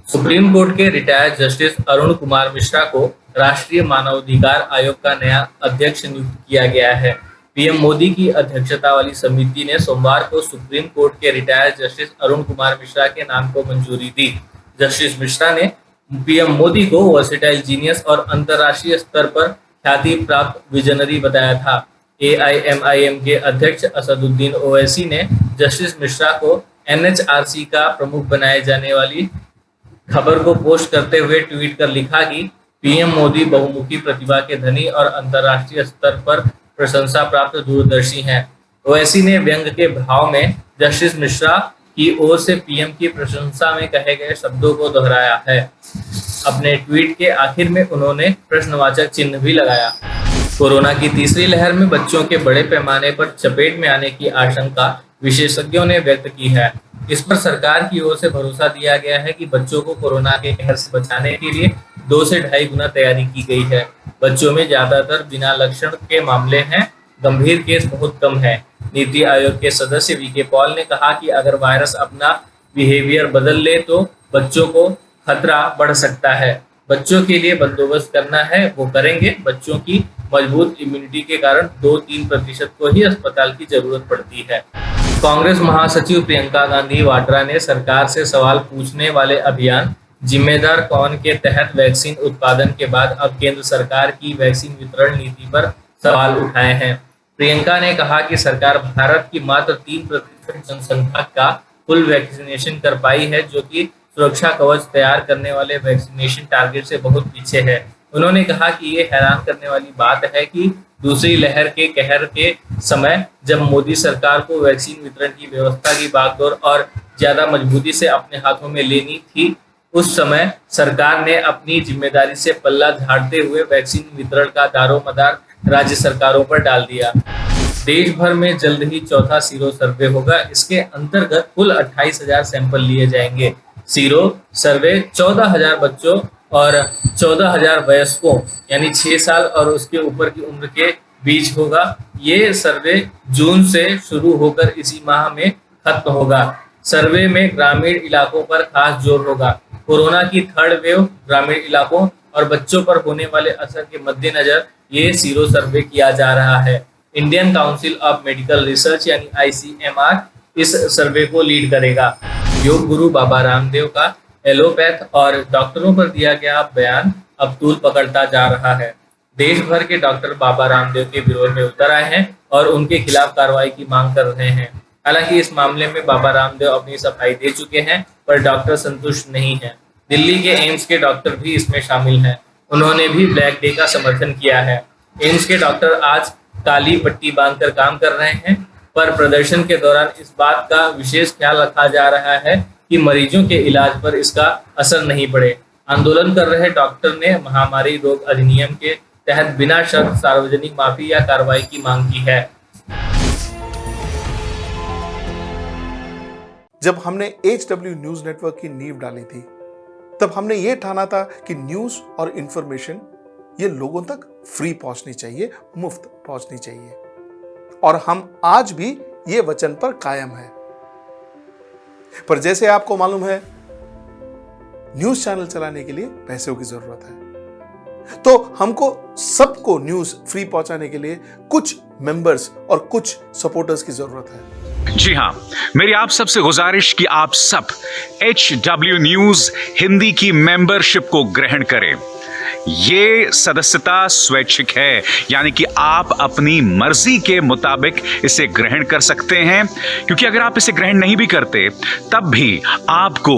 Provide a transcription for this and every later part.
Supreme court के retired justice Arun Kumar Mishra को राष्ट्रीय मानवाधिकार आयोग का नया अध्यक्ष नियुक्त किया गया है। पीएम मोदी की अध्यक्षता वाली समिति ने सोमवार को सुप्रीम कोर्ट के रिटायर्ड जस्टिस अरुण कुमार मिश्रा के नाम को मंजूरी दी। जस्टिस मिश्रा ने पीएम मोदी को वर्सेटाइल जीनियस और अंतर्राष्ट्रीय स्तर पर ख्याति प्राप्त विजनरी बताया था। एआईएमआईएम के अध्यक्ष असदुद्दीन ओवैसी ने जस्टिस मिश्रा को एनएचआरसी का प्रमुख बनाए जाने वाली खबर को पोस्ट करते हुए ट्वीट कर लिखा कि पीएम मोदी बहुमुखी प्रतिभा के धनी और अंतर्राष्ट्रीय स्तर पर प्रशंसा प्राप्त दूरदर्शी हैं। ओवैसी ने व्यंग के भाव में जस्टिस मिश्रा की ओर से पीएम की प्रशंसा में कहे गए शब्दों को दोहराया है। अपने ट्वीट के आखिर में उन्होंने प्रश्नवाचक चिन्ह भी लगाया। कोरोना की तीसरी लहर में बच्चों के बड़े पैमाने पर चपेट में आने की आशंका विशेषज्ञों ने व्यक्त की है। इस पर सरकार की ओर से भरोसा दिया गया है कि बच्चों को कोरोना के कहर से बचाने के लिए 2 से ढाई गुना तैयारी की गई है। बच्चों में ज्यादातर बिना लक्षण के मामले हैं, गंभीर केस बहुत कम है। नीति आयोग के सदस्य वीके पॉल ने कहा कि अगर वायरस अपना बिहेवियर बदल ले तो बच्चों को खतरा बढ़ सकता है। बच्चों के लिए बंदोबस्त करना है वो करेंगे। बच्चों की मजबूत इम्यूनिटी के कारण 2-3% को ही अस्पताल की जरूरत पड़ती है। कांग्रेस महासचिव प्रियंका गांधी वाड्रा ने सरकार से सवाल पूछने वाले अभियान जिम्मेदार कौन के तहत वैक्सीन उत्पादन के बाद अब केंद्र सरकार की वैक्सीन वितरण नीति पर सवाल उठाए हैं। प्रियंका ने कहा कि सरकार भारत की मात्र 3% जनसंख्या का फुल वैक्सीनेशन कर पाई है, जो कि सुरक्षा कवच तैयार करने वाले वैक्सीनेशन टारगेट से बहुत पीछे है। उन्होंने कहा कि ये हैरान करने वाली बात है कि दूसरी लहर के कहर के समय जब मोदी सरकार को वैक्सीन वितरण की व्यवस्था की बागडोर और ज्यादा मजबूती से अपने हाथों में लेनी थी, उस समय सरकार ने अपनी जिम्मेदारी से पल्ला झाड़ते हुए वैक्सीन वितरण का दारोमदार राज्य सरकारों पर डाल दिया। देश भर में जल्द ही चौथा सीरो सर्वे होगा। इसके अंतर्गत कुल 28,000 सैंपल लिए जाएंगे। सीरो सर्वे 14,000 बच्चों और 14,000 वयस्कों यानी 6 साल और उसके ऊपर की उम्र के बीच होगा। ये सर्वे जून से शुरू होकर इसी माह में खत्म होगा। सर्वे में ग्रामीण इलाकों पर खास जोर होगा। कोरोना की थर्ड वेव, ग्रामीण इलाकों और बच्चों पर होने वाले असर के मद्देनजर ये सीरो सर्वे किया जा रहा है। Indian council of medical research यानी ICMR इस सर्वे को लीड करेगा। योग गुरु बाबा रामदेव का एलोपैथ और डॉक्टरों पर दिया गया बयान अब तूल पकड़ता जा रहा है। देश भर के डॉक्टर बाबा रामदेव के विरोध में उतर आए हैं और उनके खिलाफ कार्रवाई की मांग कर रहे हैं। हालांकि इस मामले में बाबा रामदेव अपनी सफाई दे चुके हैं, पर डॉक्टर संतुष्ट नहीं हैं। दिल्ली के एम्स के डॉक्टर भी इसमें शामिल हैं। उन्होंने भी ब्लैक डे का समर्थन किया है। एम्स के डॉक्टर आज काली पट्टी बांधकर काम कर रहे हैं, पर प्रदर्शन के दौरान इस बात का विशेष ख्याल रखा जा रहा है कि मरीजों के इलाज पर इसका असर नहीं पड़े। आंदोलन कर रहे डॉक्टर ने महामारी रोग अधिनियम के तहत बिना शर्त सार्वजनिक माफी या कार्रवाई की मांग की है। जब हमने HW न्यूज नेटवर्क की नींव डाली थी, तब हमने ये ठाना था कि न्यूज और इंफॉर्मेशन ये लोगों तक फ्री पहुंचनी चाहिए, मुफ्त पहुंचनी चाहिए, और हम आज भी ये वचन पर कायम हैं। पर जैसे आपको मालूम है, न्यूज चैनल चलाने के लिए पैसों की जरूरत है, तो हमको सबको न्यूज फ्री पहुंचाने के लिए कुछ मेंबर्स और कुछ सपोर्टर्स की जरूरत है। जी हां, मेरी आप सबसे गुजारिश कि आप सब HW न्यूज हिंदी की मेंबरशिप को ग्रहण करें। ये सदस्यता स्वैच्छिक है, यानी कि आप अपनी मर्जी के मुताबिक इसे ग्रहण कर सकते हैं, क्योंकि अगर आप इसे ग्रहण नहीं भी करते तब भी आपको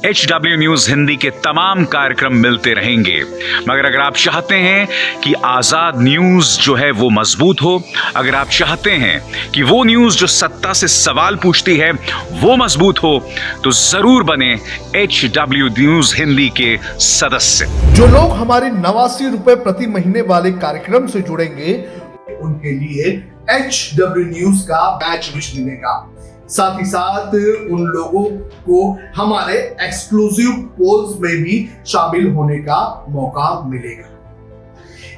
HW न्यूज हिंदी के तमाम कार्यक्रम मिलते रहेंगे। मगर अगर आप चाहते हैं कि आजाद न्यूज जो है वो मजबूत हो, अगर आप चाहते हैं कि वो न्यूज जो सत्ता से सवाल पूछती है वो मजबूत हो, तो जरूर बने HW न्यूज हिंदी के सदस्य। जो लोग हमारे 89 रुपए प्रति महीने वाले कार्यक्रम से जुड़ेंगे, उनके लिए HW न्यूज का बैच विश मिलेगा। साथ ही साथ उन लोगों को हमारे एक्सक्लूसिव पोल्स में भी शामिल होने का मौका मिलेगा।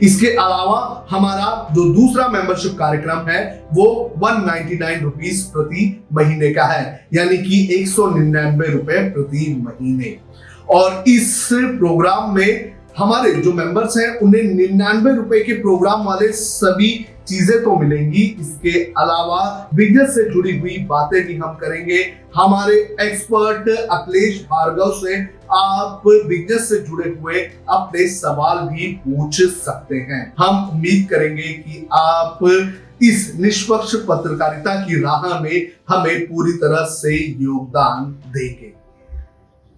इसके अलावा हमारा जो दूसरा मेंबरशिप कार्यक्रम है वो 199 रुपीस प्रति महीने का है, यानी कि 199 रुपए प्रति महीने। और इस प्रोग्राम में हमारे जो मेंबर्स हैं उन्हें 99 रुपए के प्रोग्राम वाले सभी चीजें तो मिलेंगी। इसके अलावा बिजनेस से जुड़ी हुई बातें भी हम करेंगे। हमारे एक्सपर्ट अखिलेश भार्गव से आप बिजनेस से जुड़े हुए अपने सवाल भी पूछ सकते हैं। हम उम्मीद करेंगे कि आप इस निष्पक्ष पत्रकारिता की राह में हमें पूरी तरह से योगदान देंगे।